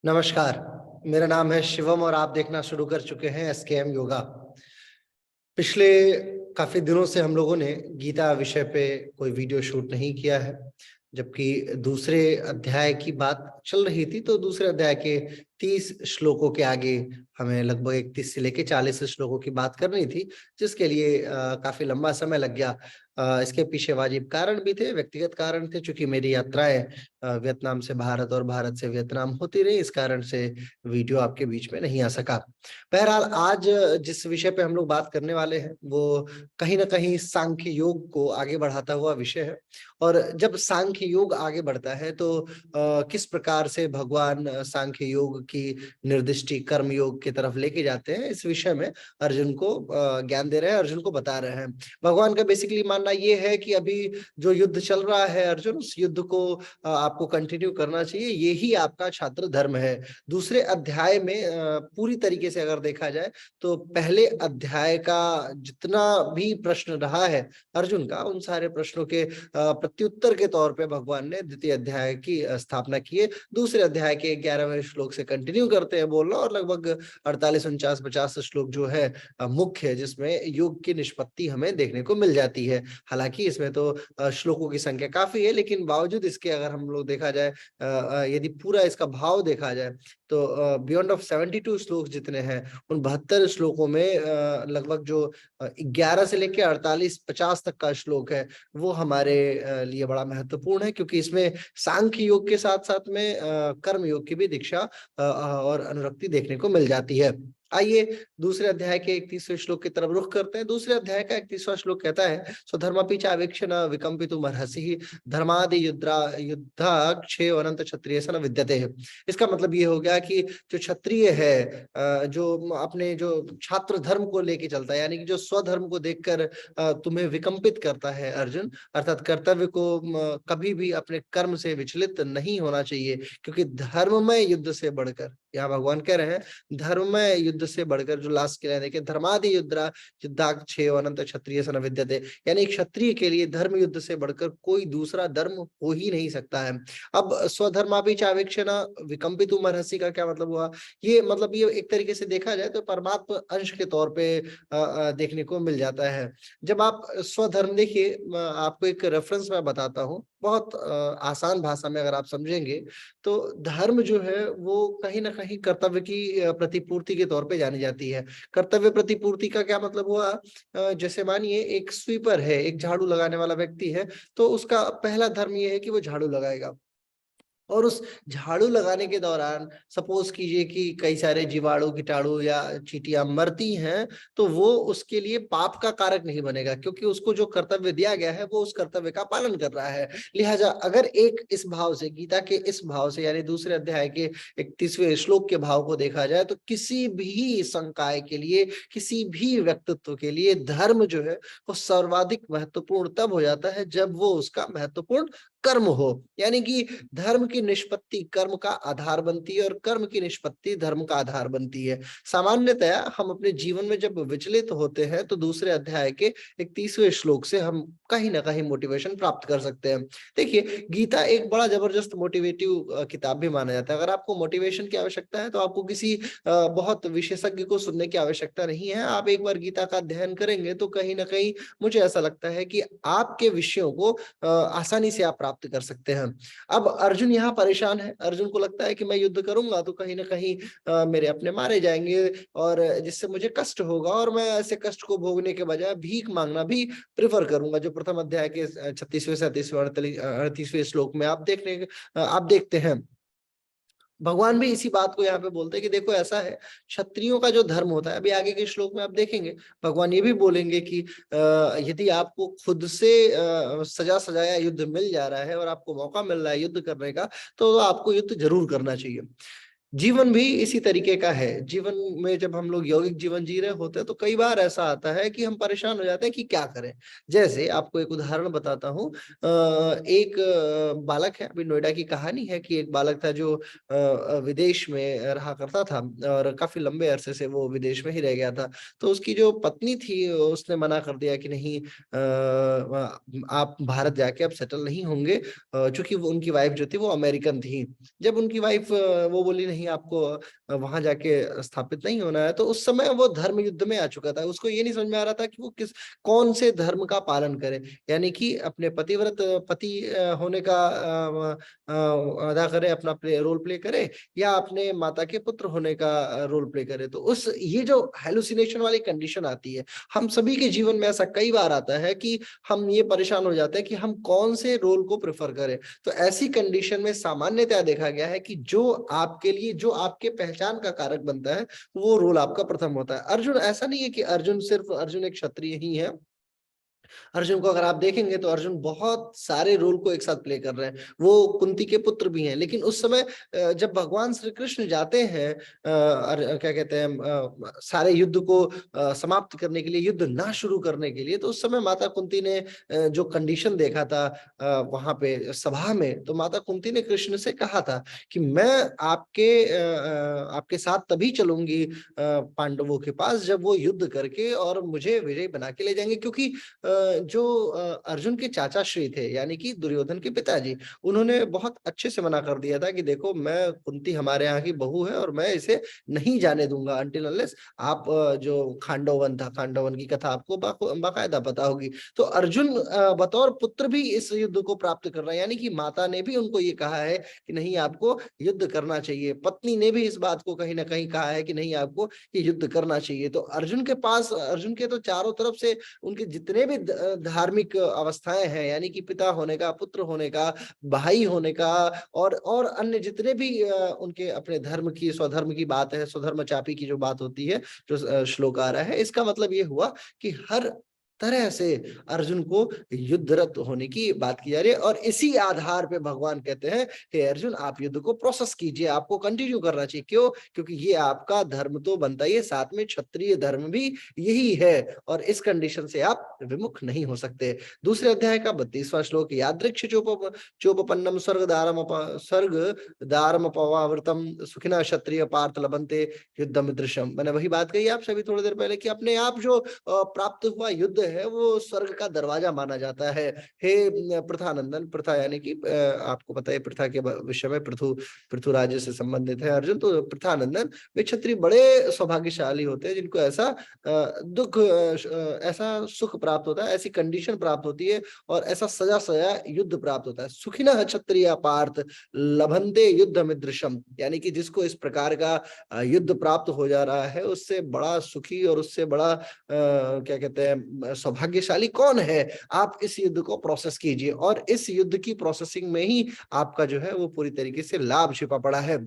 नमस्कार, मेरा नाम है शिवम और आप देखना शुरू कर चुके हैं एसकेएम योगा। पिछले काफी दिनों से हम लोगों ने गीता विषय पे कोई वीडियो शूट नहीं किया है, जबकि दूसरे अध्याय की बात चल रही थी। तो दूसरे अध्याय के 30 श्लोकों के आगे हमें लगभग 31 से लेके 40 श्लोकों की बात करनी थी, जिसके लिए काफी लंबा समय लग गया। इसके पीछे वाजिब कारण भी थे, व्यक्तिगत कारण थे, चूंकि मेरी यात्राएं वियतनाम से भारत और भारत से वियतनाम होती रही, इस कारण से वीडियो आपके बीच में नहीं आ सका। बहरहाल आज जिस विषय पे हम लोग बात करने वाले हैं वो कहीं ना कहीं सांख्य योग को आगे बढ़ाता हुआ विषय है। और जब सांख्य योग आगे बढ़ता है तो किस प्रकार से भगवान सांख्य योग की निर्दिष्टि कर्म योग की तरफ लेके जाते हैं, इस विषय में अर्जुन को ज्ञान दे रहे हैं, अर्जुन को बता रहे हैं। भगवान का बेसिकली मानना ये है कि अभी जो युद्ध चल रहा है अर्जुन, उस युद्ध को आपको कंटिन्यू करना चाहिए, यही आपका छात्र धर्म है। दूसरे अध्याय में पूरी तरीके से अगर देखा जाए तो पहले अध्याय का जितना भी प्रश्न रहा है अर्जुन का, उन सारे प्रश्नों के प्रत्युत्तर के तौर पे भगवान ने द्वितीय अध्याय की स्थापना की है। दूसरे अध्याय के 11वें श्लोक से कंटिन्यू करते हैं बोलना, और लगभग 48, 49, 50 श्लोक जो है मुख्य है, जिसमें योग की निष्पत्ति हमें देखने को मिल जाती है। हालांकि इसमें तो श्लोकों की संख्या काफी है, लेकिन बावजूद इसके अगर हम लोग देखा जाए, यदि पूरा इसका भाव देखा जाए तो बियॉन्ड ऑफ 72 श्लोक जितने हैं, उन 72 श्लोकों में लगभग जो 11 से लेकर 48, 50 तक का श्लोक है वो हमारे लिए बड़ा महत्वपूर्ण है, क्योंकि इसमें सांख्य योग के साथ साथ में कर्म योग की भी दीक्षा और अनुरक्ति देखने को मिल जाती है। आइए दूसरे अध्याय के 31वें श्लोक की तरफ रुख करते हैं। दूसरे अध्याय का 31वां श्लोक कहता है, स्वधर्मपि चावेक्षण विकम्पितुम अर्हसि धर्मादि युद्धा क्षय अनंत क्षत्रिय सन विद्यते है। इसका मतलब ये हो गया कि जो क्षत्रिय है, जो अपने जो छात्र धर्म को लेके चलता है, यानी कि जो स्वधर्म को देखकर तुम्हें विकम्पित करता है अर्जुन, अर्थात कर्तव्य को कभी भी अपने कर्म से विचलित नहीं होना चाहिए, क्योंकि धर्ममय युद्ध से बढ़कर, यहाँ भगवान कह रहे हैं धर्ममय युद्ध से बढ़कर, जो लास्ट के लाइन देखिए, धर्मादि युद्धाक्षे अनंत क्षत्रिय सन विद्यते, यानी क्षत्रिय के लिए धर्म युद्ध से बढ़कर कोई दूसरा धर्म हो ही नहीं सकता है। अब स्वधर्मापि चावेक्षण विकम्पितुम अर्हसि का क्या मतलब हुआ? ये मतलब ये एक तरीके से देखा जाए तो परमात्मा अंश के तौर पे देखने को मिल जाता है। जब आप स्वधर्म देखिए, आपको एक रेफरेंस मैं बताता हूँ, बहुत आसान भाषा में अगर आप समझेंगे तो धर्म जो है वो कहीं ना कहीं कर्तव्य की प्रतिपूर्ति के तौर पे जानी जाती है। कर्तव्य प्रतिपूर्ति का क्या मतलब हुआ? जैसे मानिए एक स्वीपर है, एक झाड़ू लगाने वाला व्यक्ति है, तो उसका पहला धर्म ये है कि वो झाड़ू लगाएगा, और उस झाड़ू लगाने के दौरान सपोज कीजिए कि कई सारे जीवाणु, कीटाणु या चींटियां मरती हैं, तो वो उसके लिए पाप का कारक नहीं बनेगा, क्योंकि उसको जो कर्तव्य दिया गया है वो उस कर्तव्य का पालन कर रहा है। लिहाजा अगर एक इस भाव से, गीता के इस भाव से, यानी दूसरे अध्याय के 31वें श्लोक के भाव को देखा जाए, तो किसी भी संकाय के लिए, किसी भी व्यक्तित्व के लिए धर्म जो है वो सर्वाधिक महत्वपूर्ण तब हो जाता है जब वो उसका महत्वपूर्ण कर्म हो, यानी कि धर्म की निष्पत्ति कर्म का आधार बनती है और कर्म की निष्पत्ति धर्म का आधार बनती है। सामान्यतया हम अपने जीवन में जब विचलित होते हैं तो दूसरे अध्याय के 31वें श्लोक से हम कहीं ना कहीं मोटिवेशन प्राप्त कर सकते हैं। देखिए, गीता एक बड़ा जबरदस्त मोटिवेटिव किताब भी माना जाता है। अगर आपको मोटिवेशन की आवश्यकता है तो आपको किसी बहुत विशेषज्ञ को सुनने की आवश्यकता नहीं है। आप एक बार गीता का अध्ययन करेंगे तो कहीं ना कहीं मुझे ऐसा लगता है कि आपके विषयों को आसानी से आप प्राप्त कर सकते हैं। अब अर्जुन यहाँ परेशान है, अर्जुन को लगता है कि मैं युद्ध करूंगा तो कहीं ना कहीं मेरे अपने मारे जाएंगे, और जिससे मुझे कष्ट होगा, और मैं ऐसे कष्ट को भोगने के बजाय भीख मांगना भी प्रेफर करूंगा, जो प्रथम अध्याय के 36वें, 37वें, 38वें श्लोक में आप देखते हैं। भगवान भी इसी बात को यहाँ पे बोलते हैं कि देखो ऐसा है, क्षत्रियों का जो धर्म होता है, अभी आगे के श्लोक में आप देखेंगे भगवान ये भी बोलेंगे कि यदि आपको खुद से सजा सजाया युद्ध मिल जा रहा है और आपको मौका मिल रहा है युद्ध करने का, तो आपको युद्ध जरूर करना चाहिए। जीवन भी इसी तरीके का है। जीवन में जब हम लोग यौगिक जीवन जी रहे होते हैं तो कई बार ऐसा आता है कि हम परेशान हो जाते हैं कि क्या करें। जैसे आपको एक उदाहरण बताता हूँ। एक बालक है, अभी नोएडा की कहानी है कि एक बालक था जो विदेश में रहा करता था, और काफी लंबे अरसे से वो विदेश में ही रह गया था। तो उसकी जो पत्नी थी उसने मना कर दिया कि नहीं, आप भारत जाके अब सेटल नहीं होंगे, चूंकि वो उनकी वाइफ जो थी वो अमेरिकन थी। जब उनकी वाइफ वो बोली नहीं कहीं आपको वहां जाके स्थापित नहीं होना है। तो उस समय वो धर्म युद्ध में आ चुका था, उसको ये नहीं समझ में आ रहा था कि वो कौन से धर्म का पालन करे, यानी कि अपने पतिव्रत पति होने का अदा करे, अपना रोल प्ले करे, या अपने माता के पुत्र होने का रोल प्ले करे। तो उस ये जो हेलुसिनेशन वाली कंडीशन आती है, हम सभी के जीवन में ऐसा कई बार आता है कि हम ये परेशान हो जाते हैं कि हम कौन से रोल को प्रेफर करें। तो ऐसी कंडीशन में सामान्यतया देखा गया है कि जो आपके लिए, जो आपके पहचान का कारक बनता है, वो रोल आपका प्रथम होता है। अर्जुन, ऐसा नहीं है कि अर्जुन सिर्फ अर्जुन एक क्षत्रिय ही है। अर्जुन को अगर आप देखेंगे तो अर्जुन बहुत सारे रोल को एक साथ प्ले कर रहे हैं। वो कुंती के पुत्र भी हैं, लेकिन उस समय जब भगवान श्री कृष्ण जाते हैं क्या कहते हैं सारे युद्ध को समाप्त करने के लिए, युद्ध ना शुरू करने के लिए, तो उस समय माता कुंती ने जो कंडीशन देखा था वहां पे सभा में, तो माता कुंती ने कृष्ण से कहा था कि मैं आपके साथ तभी चलूंगी पांडवों के पास जब वो युद्ध करके और मुझे विजयी बना के ले जाएंगे। क्योंकि जो अर्जुन के चाचा श्री थे, यानी कि दुर्योधन के पिताजी, उन्होंने बहुत अच्छे से मना कर दिया था कि देखो, मैं कुंती हमारे यहाँ की बहू है और मैं इसे नहीं जाने दूंगा अनटिल अनलेस आप जो खांडवन था, खांडवन की कथा आपको बाकायदा पता होगी। तो अर्जुन बतौर पुत्र भी इस युद्ध को प्राप्त कर रहा है, यानी कि माता ने भी उनको ये कहा है कि नहीं, आपको युद्ध करना चाहिए। पत्नी ने भी इस बात को कहीं ना कहीं कहा है कि नहीं, आपको ये युद्ध करना चाहिए। तो अर्जुन के पास, अर्जुन के तो चारों तरफ से उनके जितने भी धार्मिक अवस्थाएं हैं, यानी कि पिता होने का, पुत्र होने का, भाई होने का, और अन्य जितने भी उनके अपने धर्म की, स्वधर्म की बात है, स्वधर्म चापी की जो बात होती है, जो श्लोक आ रहा है, इसका मतलब ये हुआ कि हर तरह से अर्जुन को युद्धरत होने की बात की जा रही है। और इसी आधार पे भगवान कहते हैं, हे अर्जुन, आप युद्ध को प्रोसेस कीजिए, आपको कंटिन्यू करना चाहिए। क्यों? क्योंकि ये आपका धर्म तो बनता ही है, साथ में क्षत्रिय धर्म भी यही है, और इस कंडीशन से आप विमुख नहीं हो सकते। दूसरे अध्याय का 32वां श्लोक, यादृक्ष चोपपन्नम स्वर्ग दारम पवावृतम सुखिना क्षत्रिय पार्थ लभन्ते युद्धम दृश्यम। मैंने वही बात कही आप सभी थोड़ी देर पहले कि अपने आप जो प्राप्त हुआ युद्ध है, वो स्वर्ग का दरवाजा माना जाता है। हे प्रथानंदन, प्रथा यानी कि आपको पता है प्रथा के विषय में पृथु राज्य से संबंधित है अर्जुन, तो प्रथानंदन, वे क्षत्रिय बड़े सौभाग्यशाली होते हैं जिनको ऐसा ऐसा सुख प्राप्त होता है, ऐसी कंडीशन प्राप्त होती है, और ऐसा सजा सजा युद्ध प्राप्त होता है। सुखिनः क्षत्रिय पार्थ लभन्ते युद्धमिदृशम, यानी कि जिसको इस प्रकार का युद्ध प्राप्त हो जा रहा है, उससे बड़ा सुखी और उससे बड़ा क्या कहते हैं सौभाग्यशाली कौन है। आप इस युद्ध को प्रोसेस कीजिए, और इस युद्ध की प्रोसेसिंग में ही आपका जो है वो पूरी तरीके से लाभ छिपा पड़ा है।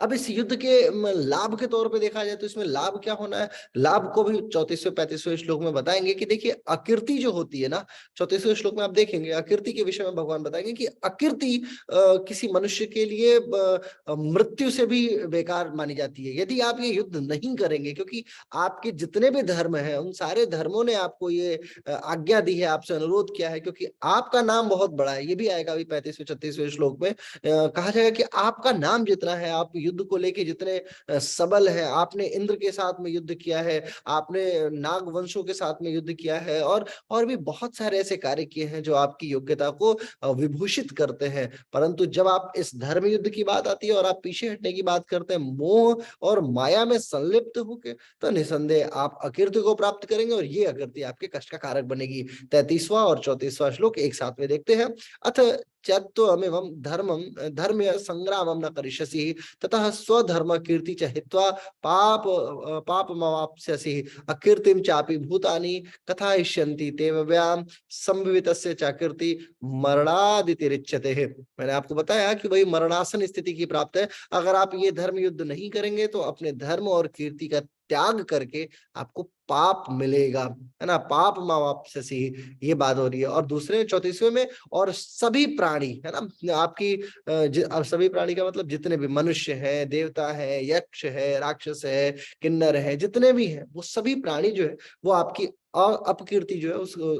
अब इस युद्ध के लाभ के तौर पे देखा जाए तो इसमें लाभ क्या होना है, लाभ को भी 34वें 35वें श्लोक में बताएंगे कि देखिए, अकीर्ति जो होती है ना, 34वें श्लोक में आप देखेंगे अकीर्ति के विषय में भगवान बताएंगे कि अकीर्ति किसी मनुष्य के लिए मृत्यु से भी बेकार मानी जाती है यदि आप ये युद्ध नहीं करेंगे। क्योंकि आपके जितने भी धर्म हैं, उन सारे धर्मों ने आपको ये आज्ञा दी है, आपसे अनुरोध किया है, क्योंकि आपका नाम बहुत बड़ा है। ये भी आएगा अभी 35वें 36वें श्लोक में कहा जाएगा कि आपका नाम जितना है, आप युद्ध को लेके जितने सबल है, आपने इंद्र के साथ में युद्ध किया है, आपने नाग वंशों के साथ में युद्ध किया है, और भी बहुत सारे ऐसे कार्य किए हैं जो आपकी योग्यता को विभूषित करते हैं। परंतु जब आप इस धर्म युद्ध की बात आती है और आप पीछे हटने की बात करते हैं, मोह और माया में संलिप्त होकर, तो निसंदेह आप अकीर्ति को प्राप्त करेंगे, और ये अकीर्ति आपके कष्ट का कारक बनेगी। 33वां और 34वां श्लोक एक साथ में देखते हैं। अथ त्यक्त्वमेवं धर्मं धर्म संग्रामं न करिष्यसि ततः स्वधर्म कीर्ति च हित्वा पापमवाप्स्यसि अकीर्तिं चापि भूतानि कथयिष्यन्ति ते व्याम संभवितस्य च कीर्ति मरणादितिरिच्यते। मैंने आपको बताया कि वही मरणासन स्थिति की प्राप्त है। अगर आप ये धर्म युद्ध नहीं करेंगे तो अपने धर्म और कीर्ति का त्याग करके आपको पाप मिलेगा, है ना, पाप मावाप्स्यसि, ये बात हो रही है। और दूसरे 34वें में, और सभी प्राणी, है ना, आपकी सभी प्राणी का मतलब जितने भी मनुष्य हैं, देवता है, यक्ष है, राक्षस है, किन्नर है, जितने भी हैं, वो सभी प्राणी जो है वो आपकी अपकीर्ति जो है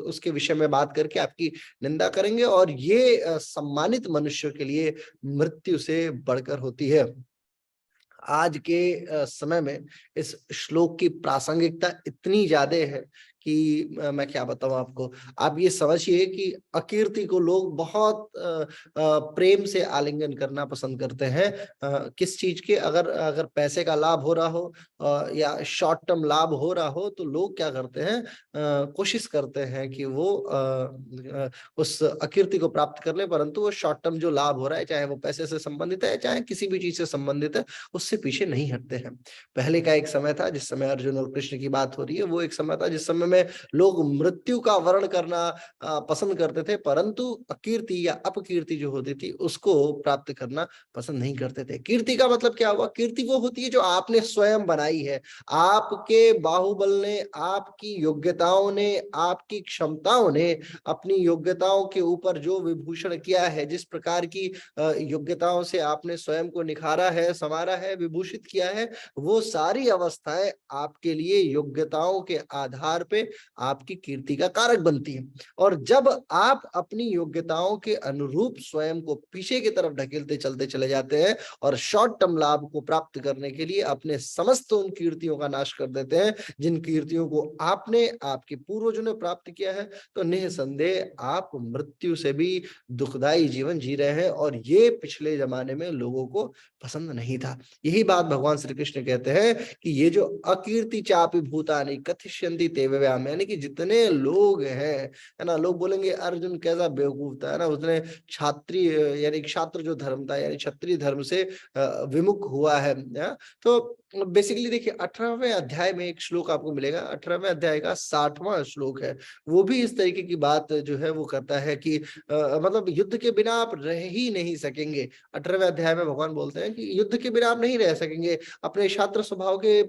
उसके विषय में बात करके आपकी निंदा करेंगे, और ये सम्मानित मनुष्यों के लिए मृत्यु से बढ़कर होती है। आज के समय में इस श्लोक की प्रासंगिकता इतनी ज्यादा है कि मैं क्या बताऊं आपको, आप ये समझिए कि अकीर्ति को लोग बहुत प्रेम से आलिंगन करना पसंद करते हैं। किस चीज के, अगर अगर पैसे का लाभ हो रहा हो या शॉर्ट टर्म लाभ हो रहा हो, तो लोग क्या करते हैं, कोशिश करते हैं कि वो उस अकीर्ति को प्राप्त कर ले, परंतु वो शॉर्ट टर्म जो लाभ हो रहा है, चाहे वो पैसे से संबंधित है चाहे किसी भी चीज से संबंधित है, उससे पीछे नहीं हटते हैं। पहले का एक समय था, जिस समय अर्जुन और कृष्ण की बात हो रही है, वो एक समय था जिस समय में लोग मृत्यु का वर्ण करना पसंद करते थे, परंतु अकीर्ति या अपकीर्ति जो होती थी उसको प्राप्त करना पसंद नहीं करते थे। कीर्ति का मतलब क्या हुआ? कीर्ति वो होती है जो आपने स्वयं बनाई है, आपके बाहुबल ने, आपकी योग्यताओं ने, आपकी क्षमताओं ने अपनी योग्यताओं के ऊपर जो विभूषण किया है, जिस प्रकार की योग्यताओं से आपने स्वयं को निखारा है, संवारा है, विभूषित किया है, वो सारी अवस्थाएं आपके लिए योग्यताओं के आधार पे आपकी कीर्ति का कारक बनती है। और जब आप अपनी योग्यताओं के अनुरूप स्वयं को पीछे की तरफ ढकेलते चलते चले जाते हैं और शॉर्ट टर्म लाभ को प्राप्त करने के लिए अपने समस्त उन कीर्तियों का नाश कर देते हैं जिन कीर्तियों को आपने, आपके पूर्वजों ने प्राप्त किया है, तो निसंदेह आप मृत्यु से भी दुखदाई जीवन जी रहे हैं। और ये पिछले जमाने में लोगों को पसंद नहीं था। यही बात भगवान श्री कृष्ण कहते हैं कि ये जो अकीर्ति चापि भूतानि कथिष्यन्ति ते व्ययाम, यानी कि जितने लोग हैं, है ना, लोग बोलेंगे अर्जुन कैसा बेवकूफ था, है ना, उसने क्षत्रिय यानी क्षात्र जो धर्म था यानी क्षत्रिय धर्म से विमुख हुआ है। तो बेसिकली देखिए 18वें अध्याय में एक श्लोक आपको मिलेगा, 18वें अध्याय का 60वां श्लोक है, वो भी इस तरीके की बात जो है वो करता है कि मतलब युद्ध के बिना आप रह ही नहीं सकेंगे। 18वें अध्याय में भगवान बोलते हैं कि युद्ध के बिना आप नहीं रह सकेंगे, अपने छात्र स्वभाव के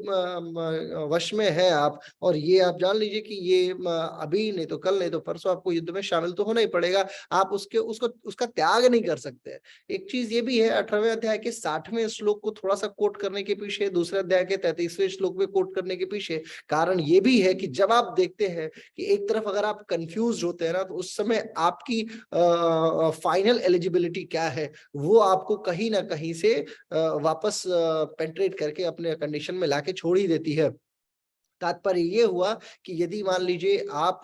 वश में है आप, और ये आप जान लीजिए कि ये अभी नहीं तो कल नहीं तो परसों आपको युद्ध में शामिल तो होना ही पड़ेगा, आप उसका त्याग नहीं कर सकते। एक चीज ये भी है, 18वें अध्याय के 60वें श्लोक को थोड़ा सा कोट करने के पीछे, दूसरे अध्याय के 33वें श्लोक में कोट करने के पीछे कारण ये भी है कि जब आप देखते हैं कि एक तरफ अगर आप कंफ्यूज होते हैं ना, तो उस समय आपकी फाइनल एलिजिबिलिटी क्या है वो आपको कहीं ना कहीं से वापस पेंट्रेट करके अपने कंडीशन में लाके छोड़ ही देती है। तात्पर्य ये हुआ कि यदि मान लीजिए आप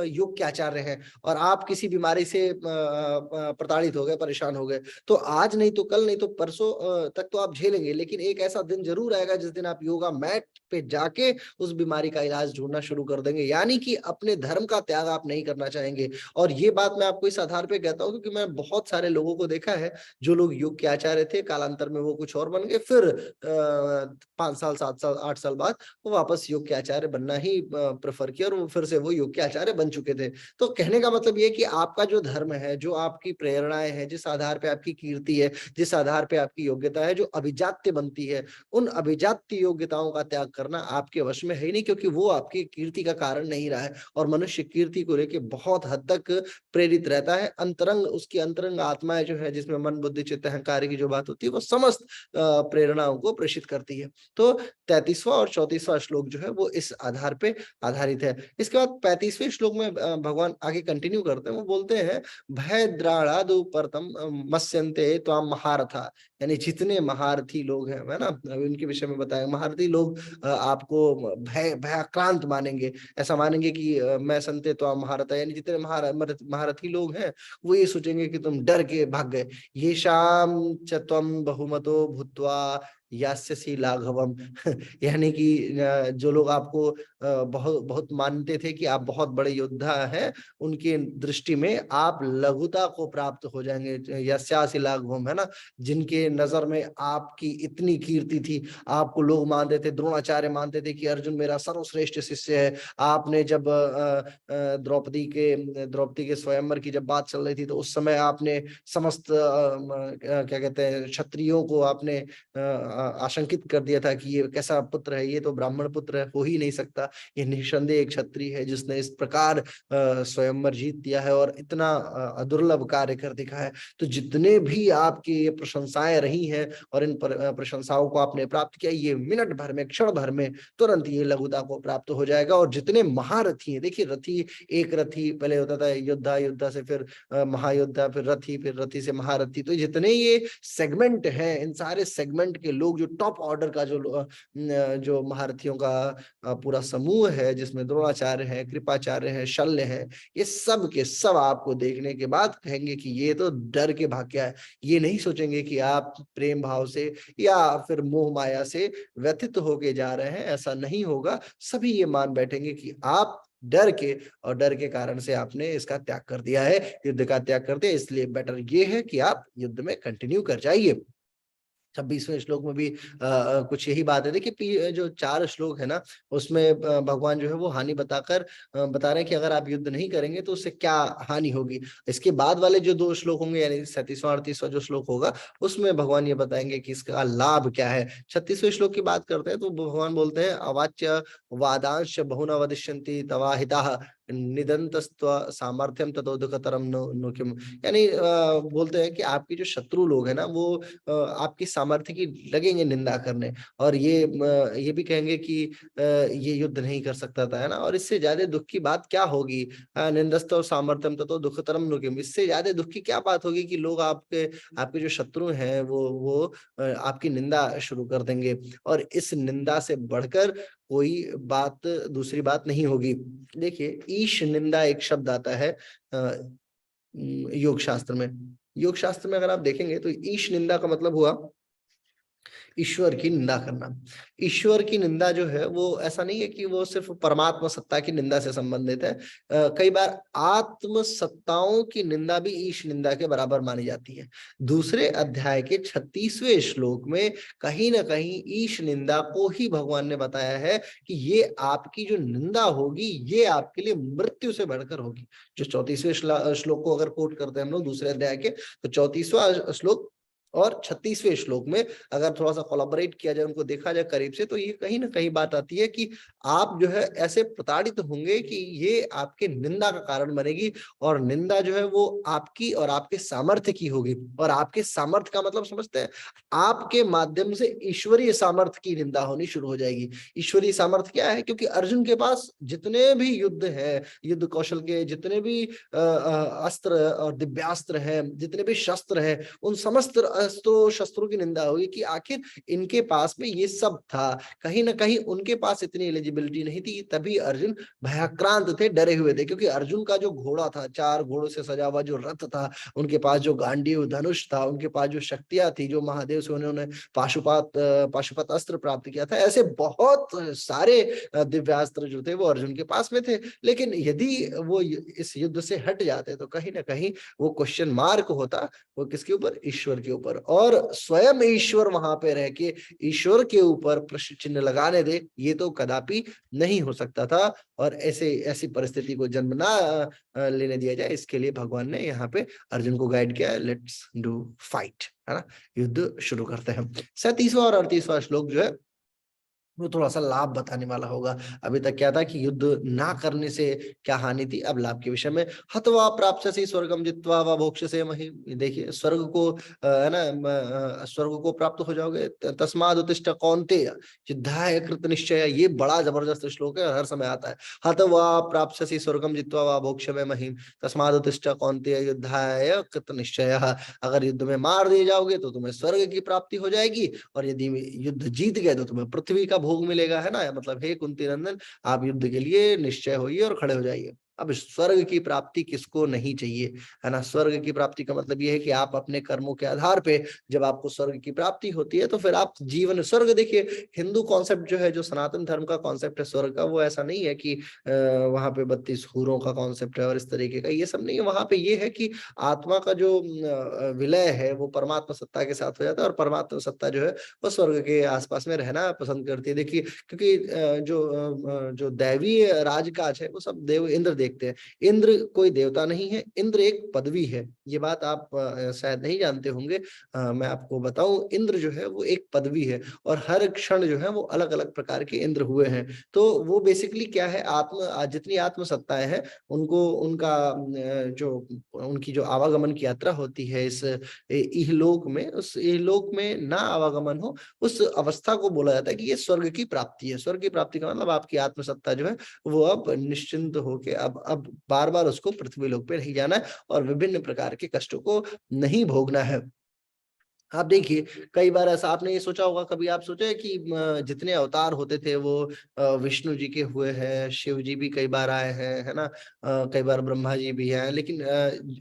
योग के आचार्य हैं और आप किसी बीमारी से प्रताड़ित हो गए, परेशान हो गए, तो आज नहीं तो कल नहीं तो परसों तक तो आप झेलेंगे, लेकिन एक ऐसा दिन जरूर आएगा जिस दिन आप योगा मैट पे जाके उस बीमारी का इलाज ढूंढना शुरू कर देंगे, यानी कि अपने धर्म का त्याग आप नहीं करना चाहेंगे। और ये बात मैं आपको इस आधार पे कहता हूँ क्योंकि मैं बहुत सारे लोगों को देखा है जो लोग योग के आचार्य थे, कालांतर में वो कुछ और बन गए, फिर 5 साल 7 साल 8 साल बाद वो वापस योग के आचार्य बनना ही प्रेफर किया और वो फिर से वो योग के आचार्य बन चुके थे। तो कहने का मतलब ये कि आपका जो धर्म है, जो आपकी प्रेरणाएं हैं, जिस आधार पे आपकी कीर्ति है, जिस आधार पे आपकी योग्यता है, जो अभिजात्य बनती है, उन अभिजात्य योग्यताओं का त्याग करना आपके वश में है ही नहीं, क्योंकि वो आपकी कीर्ति का कारण नहीं रहा है। और मनुष्य कीर्ति को लेकर बहुत हद तक प्रेरित रहता है। अंतरंग, उसकी अंतरंग आत्माएं जो है, जिसमें मन बुद्धि चित्त अहंकार की जो बात होती है, वो समस्त प्रेरणाओं को प्रेषित करती है। तो 33वां और 34वां श्लोक जो है वो इस आधार पे आधारित है। इसके बाद 35वें श्लोक में भगवान आगे कंटिन्यू करते हैं, वो बोलते हैं भयद्राणादु परतम मत्स्यन्ते त्वाम महारथा, यानी जितने महारथी लोग हैं, है ना, उनके विषय में बताया, महारथी लोग आपको भयाक्रांत मानेंगे, ऐसा मानेंगे कि मैं संते त्वाम महारथा, यानी जितने महारथी लोग हैं वो ये सोचेंगे कि तुम डर के भाग गए। ये शाम च त्वं बहुमतो भूत्वा यास्यसि लाघवम यानी कि जो लोग आपको बहुत बहुत मानते थे कि आप बहुत बड़े योद्धा हैं, उनके दृष्टि में आप लघुता को प्राप्त हो जाएंगे। यस्यासि लाघवम, है ना, जिनके नजर में आपकी इतनी कीर्ति थी, आपको लोग मानते थे, द्रोणाचार्य मानते थे कि अर्जुन मेरा सर्वश्रेष्ठ शिष्य है। आपने जब द्रौपदी के स्वयंवर की जब बात चल रही थी, तो उस समय आपने समस्त क्या कहते हैं क्षत्रियों को आपने आशंकित कर दिया था कि ये कैसा पुत्र है, ये तो ब्राह्मण पुत्र है, हो ही नहीं सकता, ये निसंदेह एक क्षत्रिय है जिसने इस प्रकार स्वयंवर जीत दिया है और इतना दुर्लभ कार्य कर दिखा है। तो जितने भी आपकी ये प्रशंसाएं रही हैं और इन प्रशंसाओं को आपने प्राप्त किया, ये मिनट भर में, क्षण भर में तुरंत ये लघुता को प्राप्त हो जाएगा। और जितने महारथी हैं, देखिए रथी, एक रथी पहले होता था योद्धा, योद्धा से फिर महायोद्धा, फिर रथी से महारथी, तो जितने ये सेगमेंट हैं, इन सारे सेगमेंट के लोग लोग, जो टॉप ऑर्डर का जो महारथियों का पूरा समूह है, जिसमें द्रोणाचार्य है, कृपाचार्य है, शल्य है, ये सब के सब आपको देखने के बाद कहेंगे कि ये तो डर के भाग गया है। ये नहीं सोचेंगे कि आप प्रेम भाव से या फिर मोह माया से व्यथित होके जा रहे हैं, ऐसा नहीं होगा। सभी ये मान बैठेंगे कि आप डर के, और डर के कारण से आपने इसका त्याग कर दिया है, युद्ध का त्याग कर दिया, इसलिए बेटर ये है कि आप युद्ध में कंटिन्यू कर जाइए। 26वें श्लोक में भी कुछ यही बात है। देखिए जो 4 श्लोक है ना, उसमें भगवान जो है वो हानि बताकर बता रहे हैं कि अगर आप युद्ध नहीं करेंगे तो उससे क्या हानि होगी। इसके बाद वाले जो 2 श्लोक होंगे, यानी 37वां 38वां जो श्लोक होगा, उसमें भगवान ये बताएंगे कि इसका लाभ क्या है। 36वें श्लोक की बात करते हैं तो भगवान बोलते हैं, अवाच्य वादांश बहुना वदिष्यन्ति तवाहिताः निदंतस्त्व सामर्थ्यम ततो दुःखतरम नो किम। यानी बोलते हैं कि आपके जो शत्रु लोग हैं ना, वो आपकी सामर्थ्य की लगेंगे निंदा करने, और ये भी कहेंगे कि ये युद्ध नहीं कर सकता था, है ना, और इससे ज्यादा दुख की बात क्या होगी। निंदस्त सामर्थ्यम ततो दुःखतरम नो किम, इससे ज्यादा दुख की क्या बात होगी कि लोग आपके आपके जो शत्रु हैं वो आपकी निंदा शुरू कर देंगे, और इस निंदा से बढ़कर कोई बात, दूसरी बात नहीं होगी। देखिए, ईश निंदा एक शब्द आता है योग शास्त्र में। योग शास्त्र में अगर आप देखेंगे तो ईश निंदा का मतलब हुआ ईश्वर की निंदा करना। ईश्वर की निंदा जो है वो ऐसा नहीं है कि वो सिर्फ परमात्मा सत्ता की निंदा से संबंधित है। कई बार आत्म सत्ताओं की निंदा भी ईश निंदा के बराबर मानी जाती है। दूसरे अध्याय के 36वें श्लोक में कहीं ना कहीं ईश निंदा को ही भगवान ने बताया है कि ये आपकी जो निंदा होगी ये आपके लिए मृत्यु से बढ़कर होगी। जो 34वें श्लोक को अगर कोट करते हैं हम लोग दूसरे अध्याय के, तो 34वां श्लोक और 36वें श्लोक में अगर थोड़ा सा कोलैबोरेट किया जाए, उनको देखा जाए करीब से, तो ये कहीं ना कहीं बात आती है कि आप जो है ऐसे प्रताड़ित होंगे कि ये आपके निंदा का कारण बनेगी, और निंदा जो है वो आपकी और आपके सामर्थ्य की होगी। और आपके सामर्थ्य का मतलब समझते हैं, आपके माध्यम से ईश्वरीय सामर्थ्य की निंदा होनी शुरू हो जाएगी। ईश्वरीय सामर्थ्य क्या है? क्योंकि अर्जुन के पास जितने भी युद्ध है, युद्ध कौशल के जितने भी अस्त्र और दिव्यास्त्र हैं, जितने भी शस्त्र हैं, उन समस्त अस्त्रों शस्त्रों की निंदा हुई कि आखिर इनके पास में ये सब था। कहीं ना कहीं उनके पास इतनी एलिजिबिलिटी नहीं थी, तभी अर्जुन भयाक्रांत थे, डरे हुए थे। क्योंकि अर्जुन का जो घोड़ा था, 4 घोड़ों से सजा हुआ जो रथ था, उनके पास जो गांडीव धनुष था, उनके पास जो शक्तियां थी, जो महादेव से उन्होंने पाशुपत अस्त्र प्राप्त किया था, ऐसे बहुत सारे दिव्यास्त्र जो थे वो अर्जुन के पास में थे। लेकिन यदि वो इस युद्ध से हट जाते तो कहीं ना कहीं वो क्वेश्चन मार्क होता, वो किसके ऊपर? ईश्वर के ऊपर। और स्वयं ईश्वर वहां पे रह के ईश्वर के ऊपर प्रश्न चिन्ह लगाने दे, ये तो कदापि नहीं हो सकता था। और ऐसी परिस्थिति को जन्म ना लेने दिया जाए, इसके लिए भगवान ने यहाँ पे अर्जुन को गाइड किया, लेट्स डू फाइट, है ना, युद्ध शुरू करते हैं। 37वां और 38वां श्लोक जो है वो थोड़ा सा लाभ बताने वाला होगा। अभी तक क्या था कि युद्ध ना करने से क्या हानि थी, अब लाभ के विषय में। हत्वा प्राप्स्यसि स्वर्गम जित्वा वा भोक्ष्यसे महीम्। देखिए, स्वर्ग को है ना, स्वर्ग को प्राप्त हो जाओगे। तस्माद् उत्तिष्ठ कौन्तेय युद्धाय कृत निश्चय, ये बड़ा जबरदस्त श्लोक है, हर समय आता है। हत्वा प्राप्स्यसि स्वर्गम जित्वा वा भोक्ष्यसे महीम् तस्माद् उत्तिष्ठ कौन्तेय युद्धाय कृत निश्चय। अगर युद्ध में मार दिए जाओगे तो तुम्हें स्वर्ग की प्राप्ति हो जाएगी, और यदि युद्ध जीत गए तो तुम्हें पृथ्वी का भोग मिलेगा, है ना। मतलब हे कुंती नंदन, आप युद्ध के लिए निश्चय होइए और खड़े हो जाइए। अब स्वर्ग की प्राप्ति किसको नहीं चाहिए, है ना। स्वर्ग की प्राप्ति का मतलब यह है कि आप अपने कर्मों के आधार पे जब आपको स्वर्ग की प्राप्ति होती है तो फिर आप जीवन स्वर्ग। देखिए, हिंदू कॉन्सेप्ट जो है, जो सनातन धर्म का कॉन्सेप्ट है स्वर्ग का, वो ऐसा नहीं है कि वहां पे 32 हूरों का कॉन्सेप्ट है और इस तरीके का, ये सब नहीं है। वहां पे ये है कि आत्मा का जो विलय है वो परमात्मा सत्ता के साथ हो जाता है, और परमात्मा सत्ता जो है वो स्वर्ग के आसपास में रहना पसंद करती है। देखिए, क्योंकि जो दैवीय राजकाज है वो सब देव इंद्र देखते हैं। इंद्र कोई देवता नहीं है, इंद्र एक पदवी है। ये बात आप शायद नहीं जानते होंगे, मैं आपको बताऊं, इंद्र जो है वो एक पदवी है, और हर क्षण जो है वो अलग अलग प्रकार के इंद्र हुए हैं। तो वो बेसिकली क्या है, जितनी आत्म सत्ताएं हैं, उनको उनका जो उनकी जो आवागमन की यात्रा होती है इस इहलोक में, उस इहलोक में ना आवागमन हो, उस अवस्था को बोला जाता है कि ये स्वर्ग की प्राप्ति है। स्वर्ग की प्राप्ति का मतलब आपकी आत्मसत्ता जो है वो अब निश्चिंत होके अब बार बार उसको पृथ्वी लोक पे नहीं जाना है, और विभिन्न प्रकार के कष्टों को नहीं भोगना है। आप देखिए, कई बार ऐसा आपने ये सोचा होगा, कभी आप सोचे कि जितने अवतार होते थे वो विष्णु जी के हुए हैं, शिव जी भी कई बार आए हैं, है ना? कई बार ब्रह्मा जी भी आए, लेकिन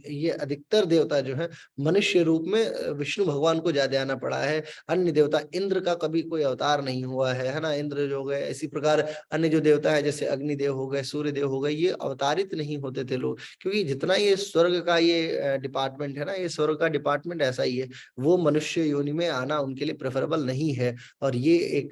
ये अधिकतर देवता जो है मनुष्य रूप में विष्णु भगवान को ज्यादा आना पड़ा है। अन्य देवता, इंद्र का कभी कोई अवतार नहीं हुआ है ना? इंद्र जो हो गए, इसी प्रकार अन्य जो देवता है जैसे अग्निदेव हो गए, सूर्य देव हो गए, ये अवतारित नहीं होते थे लोग, क्योंकि जितना ये स्वर्ग का ये डिपार्टमेंट है ना, ये स्वर्ग का डिपार्टमेंट ऐसा ही है, वो मनुष्य योनि में आना उनके लिए प्रेफरेबल नहीं है। और ये एक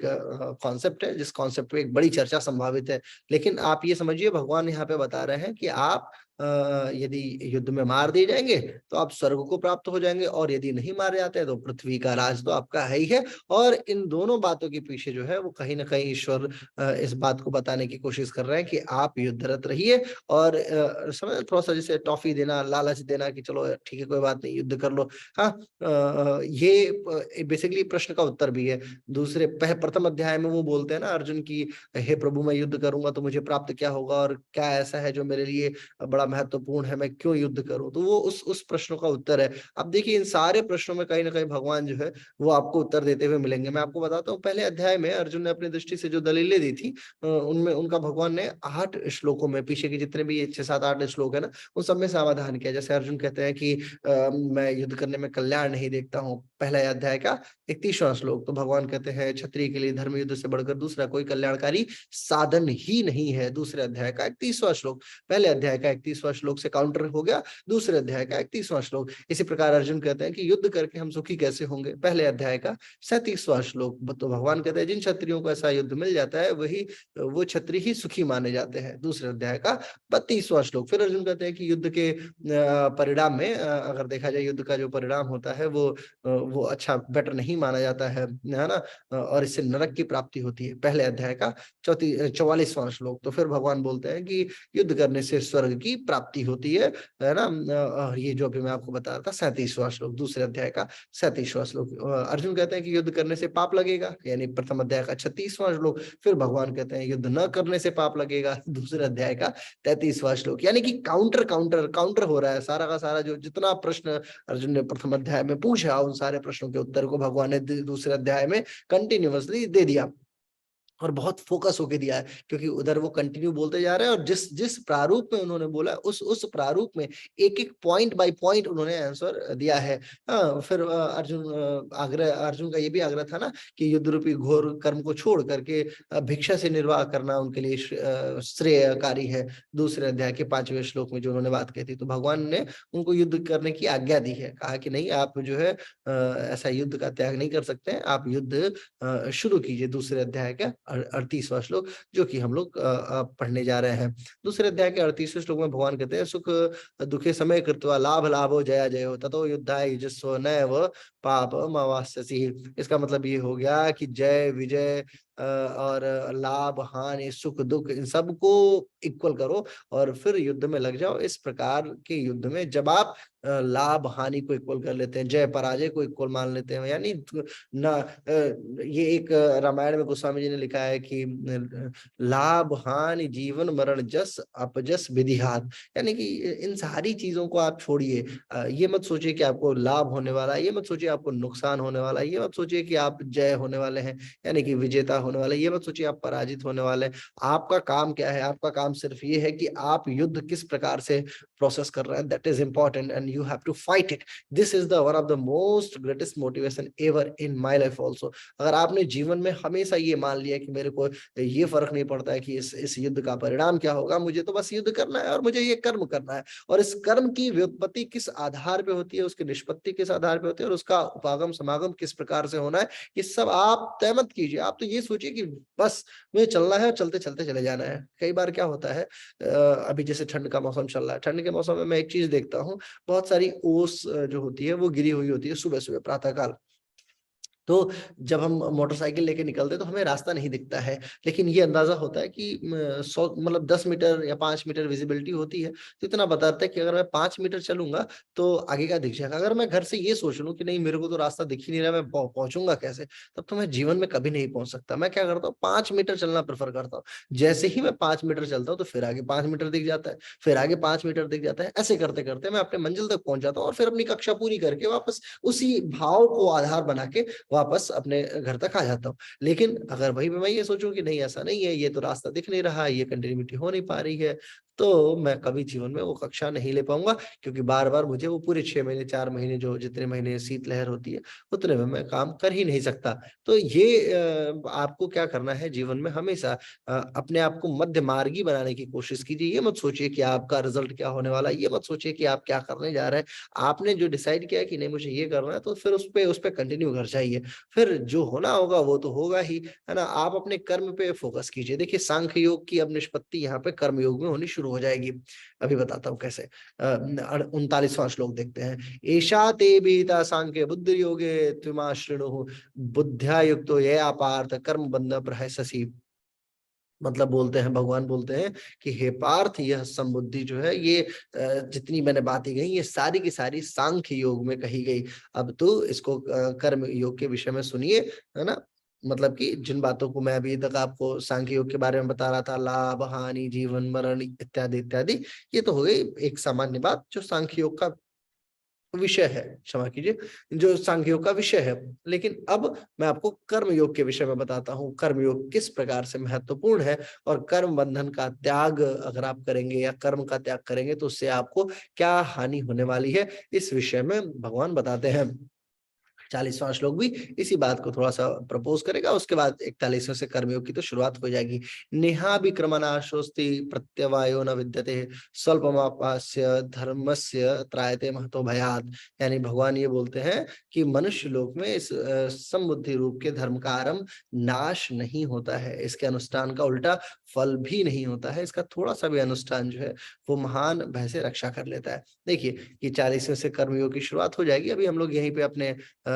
कॉन्सेप्ट है, जिस कॉन्सेप्ट पे एक बड़ी चर्चा संभावित है। लेकिन आप ये समझिए, भगवान यहाँ पे बता रहे हैं कि आप यदि युद्ध में मार दिए जाएंगे तो आप स्वर्ग को प्राप्त हो जाएंगे, और यदि नहीं मारे जाते हैं तो पृथ्वी का राज तो आपका है ही है। और इन दोनों बातों के पीछे जो है वो कहीं ना कहीं ईश्वर इस बात को बताने की कोशिश कर रहे हैं कि आप युद्धरत रहिए। और समझ, थोड़ा सा जैसे टॉफी देना, लालच देना कि चलो ठीक है कोई बात नहीं, युद्ध कर लो। हाँ, ये बेसिकली प्रश्न का उत्तर भी है। दूसरे प्रथम अध्याय में वो बोलते हैं ना अर्जुन की, हे प्रभु मैं युद्ध करूंगा तो मुझे प्राप्त क्या होगा, और क्या ऐसा है जो मेरे लिए बड़ा महत्वपूर्ण है, मैं क्यों युद्ध करूं? तो वो उस प्रश्नों का उत्तर है। अब देखिए, इन सारे प्रश्नों में कहीं ना कहीं भगवान जो है वो आपको उत्तर देते हुए मिलेंगे। मैं आपको बताता हूँ, पहले अध्याय में अर्जुन ने अपनी दृष्टि से जो दलीलें दी थी, उनमें उनका भगवान ने 8 श्लोकों में, पीछे के जितने भी 6 7 8 श्लोक है ना, उन सब में समाधान किया। जैसे अर्जुन कहते हैं कि मैं युद्ध करने में कल्याण नहीं देखता हूँ, पहला अध्याय का 31वां श्लोक। तो भगवान कहते हैं क्षत्रिय के लिए धर्म युद्ध से बढ़कर दूसरा कोई कल्याणकारी साधन ही नहीं है, दूसरे अध्याय का 31वां श्लोक। पहले अध्याय का 31वां श्लोक से काउंटर हो गया दूसरे अध्याय का 31वां श्लोक। इसी प्रकार अर्जुन कहते हैं कि युद्ध करके हम सुखी कैसे होंगे, पहले अध्याय का 37वां श्लोक। तो भगवान कहते हैं जिन क्षत्रियों को ऐसा युद्ध मिल जाता है वही, वो क्षत्रिय ही सुखी माने जाते हैं, दूसरे अध्याय का 32वां श्लोक। फिर अर्जुन कहते हैं कि युद्ध के परिणाम में, अगर देखा जाए युद्ध का जो परिणाम होता है वो अच्छा बेटर नहीं माना जाता है ना? और इससे नरक की प्राप्ति होती है, पहले अध्याय का 44वां श्लोक। तो फिर भगवान बोलते हैं कि युद्ध करने से स्वर्ग की प्राप्ति होती है ना? और ये जो अभी मैं आपको बता रहा था 37वां श्लोक, दूसरे अध्याय का 37वां श्लोक। अर्जुन कहते हैं कि युद्ध करने से पाप लगेगा, यानी प्रथम अध्याय का 36वां श्लोक। फिर भगवान कहते हैं युद्ध न करने से पाप लगेगा, दूसरे अध्याय का 33वां श्लोक। यानी कि काउंटर काउंटर काउंटर हो रहा है सारा का सारा। जो जितना प्रश्न अर्जुन ने प्रथम अध्याय में पूछा, उन सारे प्रश्नों के उत्तर को भगवान ने दूसरे अध्याय में कंटिन्यूअसली दे दिया, और बहुत फोकस होके दिया है, क्योंकि उधर वो कंटिन्यू बोलते जा रहे हैं, और जिस जिस प्रारूप में उन्होंने बोला उस प्रारूप में एक एक पॉइंट बाय पॉइंट उन्होंने आंसर दिया है। हाँ, फिर अर्जुन का ये भी आग्रह था ना कि युद्ध रूपी घोर कर्म को छोड़ करके भिक्षा से निर्वाह करना उनके लिए श्रेयकारी है, दूसरे अध्याय के 5वें श्लोक में जो उन्होंने बात कही थी। तो भगवान ने उनको युद्ध करने की आज्ञा दी है, कहा कि नहीं आप जो है ऐसा युद्ध का त्याग नहीं कर सकते हैं, आप युद्ध शुरू कीजिए। दूसरे अध्याय का 38वां श्लोक जो कि हम लोग पढ़ने जा रहे हैं। दूसरे अध्याय के 38वें श्लोक में भगवान कहते हैं सुख दुखे समय कृत्वा लाभ लाभो जया जयो ततो युद्धाय युजस्व नैव पापम अवास्यसि। इसका मतलब ये हो गया कि जय विजय और लाभ हानि सुख दुख इन सबको इक्वल करो और फिर युद्ध में लग जाओ। इस प्रकार के युद्ध में जब आप लाभ हानि को इक्वल कर लेते हैं, जय पराजय को इक्वल मान लेते हैं, यानी ना ये एक रामायण में गोस्वामी जी ने लिखा है कि लाभ हानि जीवन मरण जस अपजस विधिहात। यानी कि इन सारी चीजों को आप छोड़िए। ये मत सोचिए कि आपको लाभ होने वाला है, ये मत सोचिए आपको नुकसान होने वाला है, ये मत सोचिए कि आप जय होने वाले हैं यानी कि विजेता होने वाले, ये मत सोचिए आप पराजित होने वाले हैं। आपका काम क्या है? आपका काम सिर्फ ये है कि आप युद्ध किस प्रकार से प्रोसेस कर रहे हैं, that is important and you have to fight it. This is the one of the most greatest motivation ever in my life also. अगर आपने जीवन में हमेशा ये मान लिया कि मेरे को ये फर्क नहीं पड़ता है कि इस युद्ध का परिणाम क्या होगा, मुझे तो बस युद्ध करना है और मुझे ये कर्म करना है, और इस कर्म की व्युत्पत्ति किस आधार पे होती है, उसकी निष्पत्ति किस आधार पे होती है, और उसका उपागम समागम किस प्रकार से होना है, ये सब आप तय मत कीजिए। आप तो ये सोचिए कि बस मुझे चलना है और चलते चलते चले जाना है। कई बार क्या होता है, अभी जैसे ठंड का मौसम चल रहा है, ठंड के मौसम में मैं एक चीज देखता हूँ, बहुत सारी ओस जो होती है वो गिरी हुई होती है सुबह सुबह प्रातः काल। तो जब हम मोटरसाइकिल लेके निकलते हैं तो हमें रास्ता नहीं दिखता है, लेकिन ये अंदाजा होता है कि 100 मतलब 10 मीटर या 5 मीटर विजिबिलिटी होती है, तो इतना बताता है कि अगर मैं 5 मीटर चलूंगा तो आगे का दिख जाएगा। अगर मैं घर से ये सोच लूं कि नहीं मेरे को तो रास्ता दिख ही नहीं रहा, मैं पहुंचूंगा कैसे, तब तो मैं जीवन में कभी नहीं पहुंच सकता। मैं क्या करता हूँ, 5 मीटर चलना प्रेफर करता हूँ। जैसे ही मैं 5 मीटर चलता हूँ तो फिर आगे 5 मीटर दिख जाता है, फिर आगे 5 मीटर दिख जाता है। ऐसे करते करते मैं अपने मंजिल तक पहुंच जाता हूँ और फिर अपनी कक्षा पूरी करके वापस उसी भाव को आधार बना के वापस अपने घर तक आ जाता हूँ। लेकिन अगर वहीं पे मैं ये सोचूं कि नहीं ऐसा नहीं है, ये तो रास्ता दिख नहीं रहा, ये कंटिन्यूटी हो नहीं पा रही है, तो मैं कभी जीवन में वो कक्षा नहीं ले पाऊंगा, क्योंकि बार बार मुझे वो पूरे 6 महीने 4 महीने जो जितने महीने शीतलहर होती है उतने में मैं काम कर ही नहीं सकता। तो ये आपको क्या करना है जीवन में, हमेशा अपने आप को मध्य मार्गी बनाने की कोशिश कीजिए। ये मत सोचिए कि आपका रिजल्ट क्या होने वाला है, ये मत सोचिए कि आप क्या करने जा रहे हैं। आपने जो डिसाइड किया है कि नहीं मुझे ये करना है, तो फिर उस पे कंटिन्यू कर जाइए। फिर जो होना होगा वो तो होगा ही, है ना। आप अपने कर्म पे फोकस कीजिए। देखिए सांख्य योग की अब निष्पत्ति यहाँ पे कर्म योग में होनी शुरू हो जाएगी। अभी बताता हूँ कैसे। 39वां श्लोक देखते हैं। एषा ते विहिता सांख्य बुद्धि योगे त्विमा शृणु बुद्ध्या युक्तो यया पार्थ कर्म बंध प्रहससि। मतलब बोलते हैं, भगवान बोलते हैं कि हे पार्थ, यह समबुद्धि जो है ये जितनी मैंने बातें कही ये सारी की सारी सांख्य योग में कही गई। अब तो इसको कर्म योग के विषय में सुनिए, है ना। मतलब कि जिन बातों को मैं अभी तक आपको सांख्य योग के बारे में बता रहा था, लाभ हानि जीवन मरण इत्यादि इत्यादि, ये तो हो गई एक सामान्य बात जो सांख्य योग का विषय है, क्षमा कीजिए, जो सांख्यों का विषय है। लेकिन अब मैं आपको कर्म योग के विषय में बताता हूँ, कर्म योग किस प्रकार से महत्वपूर्ण है, और कर्म बंधन का त्याग अगर आप करेंगे या कर्म का त्याग करेंगे तो उससे आपको क्या हानि होने वाली है, इस विषय में भगवान बताते हैं। 40वां श्लोक भी इसी बात को थोड़ा सा प्रपोज करेगा। उसके बाद 41वें से कर्मयोग की तो शुरुआत हो जाएगी। नेहा विक्रमणाशोस्ति प्रत्यवायो न विद्यते स्वल्पमापास्य धर्मस्य त्रायते महतो भयात। यानी भगवान ये बोलते हैं कि मनुष्य लोक में इस समबुद्धि रूप के धर्म का आरंभ नाश नहीं होता है, इसके अनुष्ठान का उल्टा फल भी नहीं होता है। इसका थोड़ा सा भी अनुष्ठान जो है वो महान भय से रक्षा कर लेता है। देखिए ये 40वें से कर्मयोग की शुरुआत हो जाएगी। अभी हम लोग यहीं पे अपने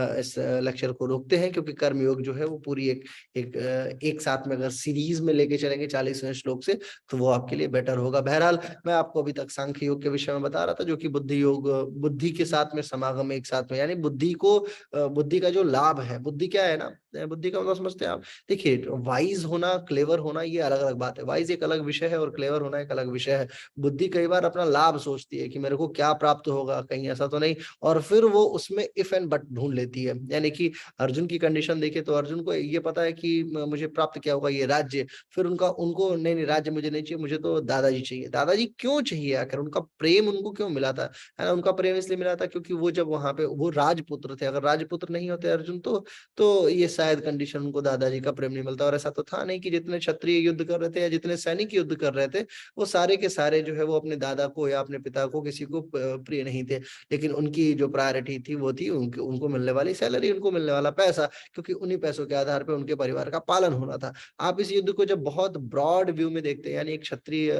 इस लेक्चर को रोकते हैं, क्योंकि कर्मयोग जो है वो पूरी एक साथ में अगर सीरीज में लेके चलेंगे 40वें श्लोक से, तो वो आपके लिए बेटर होगा। बहरहाल मैं आपको अभी तक सांख्य योग के विषय में बता रहा था, जो कि बुद्धि योग, बुद्धि के साथ में समागम एक साथ में, यानी बुद्धि को बुद्धि का जो लाभ है, बुद्धि क्या है ना, बुद्धि का मतलब समझते हैं आप। देखिए वाइज होना क्लेवर होना ये अलग अलग बात है, वाइज एक अलग विषय है और क्लेवर होना एक अलग विषय है। बुद्धि कई बार अपना लाभ सोचती है कि मेरे को क्या प्राप्त होगा, कहीं ऐसा तो नहीं, और फिर वो उसमें इफ एंड बट ढूंढ लेती है। यानी कि अर्जुन की कंडीशन देखे तो अर्जुन को ये पता है कि मुझे प्राप्त क्या होगा, ये राज्य। फिर उनको नहीं नहीं राज्य मुझे नहीं चाहिए, मुझे तो दादाजी चाहिए। दादाजी क्यों चाहिए, आखिर उनका प्रेम उनको क्यों मिला था, है ना। उनका प्रेम इसलिए मिला था क्योंकि वो जब वहां पे वो राजपुत्र थे, अगर राजपुत्र नहीं होते अर्जुन तो ये शायद कंडीशन उनको दादाजी का प्रेम नहीं मिलता। और ऐसा तो था नहीं कि जितने क्षत्रिय युद्ध कर रहे थे या जितने सैनिक युद्ध कर रहे थे वो सारे के सारे जो है वो अपने दादा को या अपने पिता को किसी को प्रिय नहीं थे। लेकिन उनकी जो प्रायोरिटी थी वो थी उनको मिलने वाली सैलरी, उनको मिलने वाला पैसा, क्योंकि उन्हीं पैसों के आधार पर उनके परिवार का पालन होना था। आप इस युद्ध को जब बहुत ब्रॉड व्यू में देखते हैं, यानी एक क्षत्रिय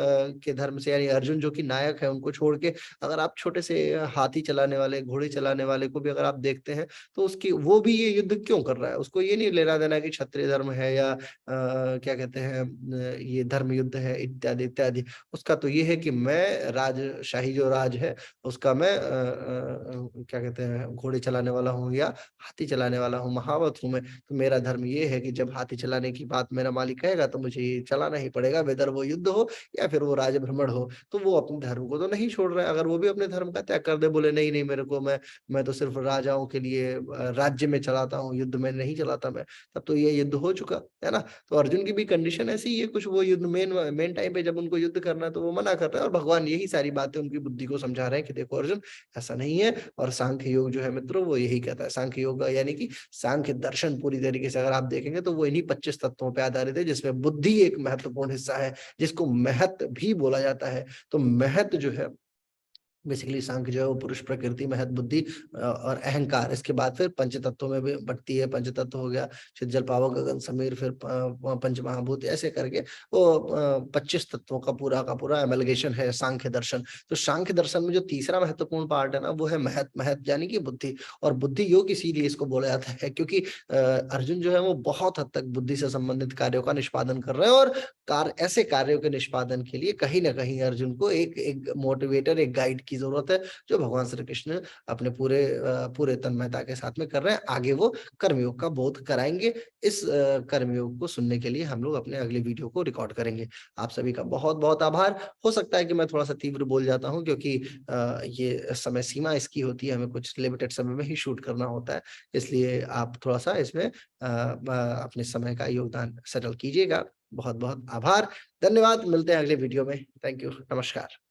के धर्म से, यानी अर्जुन जो कि नायक है उनको छोड़ के अगर आप छोटे से हाथी चलाने वाले घोड़े चलाने वाले को भी अगर आप देखते हैं, तो उसकी वो भी ये युद्ध क्यों कर रहा है, उसको ये नहीं लेना देना कि क्षत्रिय धर्म है या क्या कहते हैं ये धर्म युद्ध है इत्यादि इत्यादि। उसका तो ये है कि मैं राजशाही जो राज है उसका मैं क्या कहते हैं घोड़े चलाने वाला हूँ या हाथी चलाने वाला हूँ, महावत हूँ मैं। तो मेरा धर्म ये है कि जब हाथी चलाने की बात मेरा मालिक कहेगा तो मुझे ये चलाना ही पड़ेगा, वेदर वो युद्ध हो या फिर वो राज भ्रमण हो। तो वो अपने धर्म को तो नहीं छोड़ रहा है। अगर वो भी अपने धर्म का त्याग कर दे, बोले नहीं नहीं मेरे को मैं तो सिर्फ राजाओं के लिए राज्य में चलाता हूँ, युद्ध में नहीं चलाता मैं, तब तो ये युद्ध हो चुका है ना। तो अर्जुन की भी कंडीशन ऐसी ही है, कुछ वो युद्ध मेन टाइम पे जब उनको युद्ध करना है तो वो मना कर रहा है, और भगवान यही सारी बातें उनकी बुद्धि को समझा रहे हैं कि देखो अर्जुन ऐसा नहीं है। और सांख्य योग जो है मित्रों वो यही कहता है, सांख्य योग यानी कि सांख्य दर्शन पूरी तरीके से अगर आप देखेंगे तो वो इन्हीं 25 तत्वों पर आधारित है, जिसमें बुद्धि एक महत्वपूर्ण हिस्सा है, जिसको महत्व भी बोला जाता है। तो महत्व जो है बेसिकली सांख्य जो है वो पुरुष, प्रकृति, महत, बुद्धि और अहंकार, इसके बाद फिर पंच तत्वों में भी बंटती है। पंच तत्व हो गया क्षित, जल, पावक, गगन, समीर, फिर पंच महाभूत, ऐसे करके वो 25 तत्वों का पूरा एमलगेशन है सांख्य दर्शन। तो सांख्य दर्शन में जो तीसरा महत्वपूर्ण पार्ट है ना, वो है महत। महत यानी कि बुद्धि। और बुद्धि योग इसीलिए इसको बोला जाता है क्योंकि अर्जुन जो है वो बहुत हद तक बुद्धि से संबंधित कार्यों का निष्पादन कर रहे हैं, और ऐसे कार्यों के निष्पादन के लिए कहीं ना कहीं अर्जुन को एक एक मोटिवेटर, एक गाइड की जरूरत है, जो भगवान श्री कृष्ण अपने पूरे तन्मयता के साथ में कर रहे हैं। आगे वो कर्मयोग का बोध कराएंगे। इस कर्मयोग को सुनने के लिए हम लोग अपने अगले वीडियो को रिकॉर्ड करेंगे। आप सभी का बहुत बहुत आभार। हो सकता है कि मैं थोड़ा सा तीव्र बोल जाता हूं, क्योंकि ये समय सीमा इसकी होती है, हमें कुछ लिमिटेड समय में ही शूट करना होता है, इसलिए आप थोड़ा सा इसमें अपने समय का योगदान सेटल कीजिएगा। बहुत बहुत आभार, धन्यवाद। मिलते हैं अगले वीडियो में। थैंक यू, नमस्कार।